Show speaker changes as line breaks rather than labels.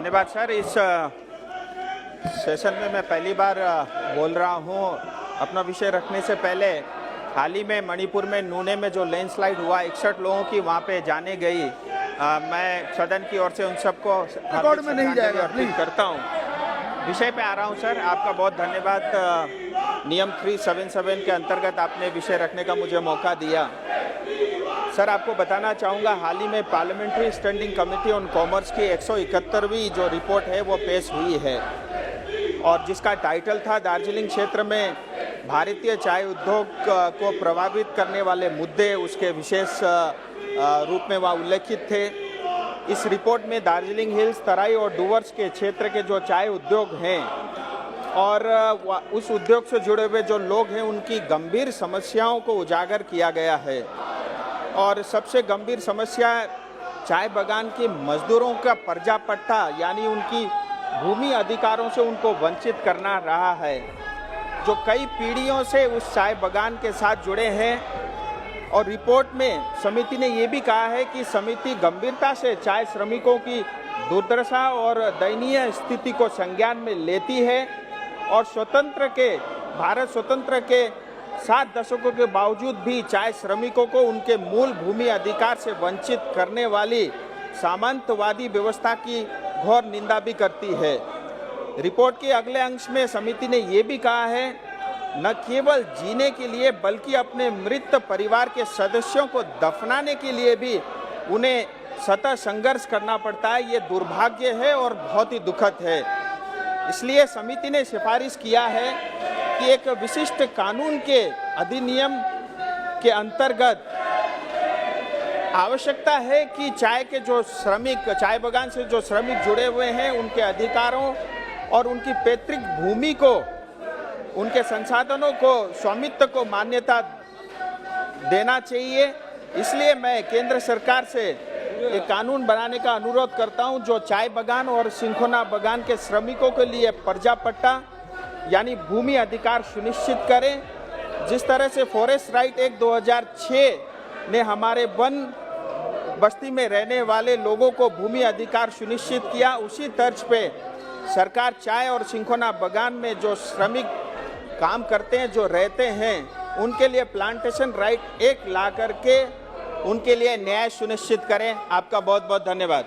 धन्यवाद सर। इस सेशन में मैं पहली बार बोल रहा हूँ। अपना विषय रखने से पहले हाल ही में मणिपुर में नूने में जो लैंडस्लाइड हुआ 61 लोगों की वहाँ पे जाने गई, मैं सदन की ओर से उन सबको
रिकॉर्ड में नहीं जाएगा
अर्पित करता हूँ। विषय पे आ रहा हूँ सर। आपका बहुत धन्यवाद। नियम 377 के अंतर्गत आपने विषय रखने का मुझे मौका दिया। सर आपको बताना चाहूँगा, हाल ही में parliamentary standing committee on commerce की 171वीं जो रिपोर्ट है वो पेश हुई है, और जिसका टाइटल था दार्जिलिंग क्षेत्र में भारतीय चाय उद्योग को प्रभावित करने वाले मुद्दे। उसके विशेष रूप में वह उल्लेखित थे। इस रिपोर्ट में दार्जिलिंग हिल्स, तराई और डुवर्स के क्षेत्र के जो चाय उद्योग हैं और उस उद्योग से जुड़े हुए जो लोग हैं उनकी गंभीर समस्याओं को उजागर किया गया है। और सबसे गंभीर समस्या चाय बागान के मजदूरों का पर्जा पट्टा यानी उनकी भूमि अधिकारों से उनको वंचित करना रहा है, जो कई पीढ़ियों से उस चाय बागान के साथ जुड़े हैं। और रिपोर्ट में समिति ने ये भी कहा है कि समिति गंभीरता से चाय श्रमिकों की दुर्दशा और दयनीय स्थिति को संज्ञान में लेती है और भारत स्वतंत्र के 7 दशकों के बावजूद भी चाय श्रमिकों को उनके मूल भूमि अधिकार से वंचित करने वाली सामंतवादी व्यवस्था की घोर निंदा भी करती है। रिपोर्ट के अगले अंश में समिति ने ये भी कहा है, न केवल जीने के लिए बल्कि अपने मृत परिवार के सदस्यों को दफनाने के लिए भी उन्हें सतत संघर्ष करना पड़ता है। ये दुर्भाग्य है और बहुत ही दुखद है। इसलिए समिति ने सिफारिश किया है कि एक विशिष्ट कानून के अधिनियम के अंतर्गत आवश्यकता है कि चाय के जो श्रमिक, चाय बागान से जो श्रमिक जुड़े हुए हैं, उनके अधिकारों और उनकी पैतृक भूमि को, उनके संसाधनों को, स्वामित्व को मान्यता देना चाहिए। इसलिए मैं केंद्र सरकार से एक कानून बनाने का अनुरोध करता हूं, जो चाय बागान और सिंखोना बागान के श्रमिकों के लिए पर्जा पट्टा यानी भूमि अधिकार सुनिश्चित करें। जिस तरह से फॉरेस्ट राइट एक्ट 2006 ने हमारे वन बस्ती में रहने वाले लोगों को भूमि अधिकार सुनिश्चित किया, उसी तर्ज पे सरकार चाय और सिंखोना बागान में जो श्रमिक काम करते हैं, जो रहते हैं, उनके लिए प्लांटेशन राइट एक ला करके उनके लिए न्याय सुनिश्चित करें। आपका बहुत बहुत धन्यवाद।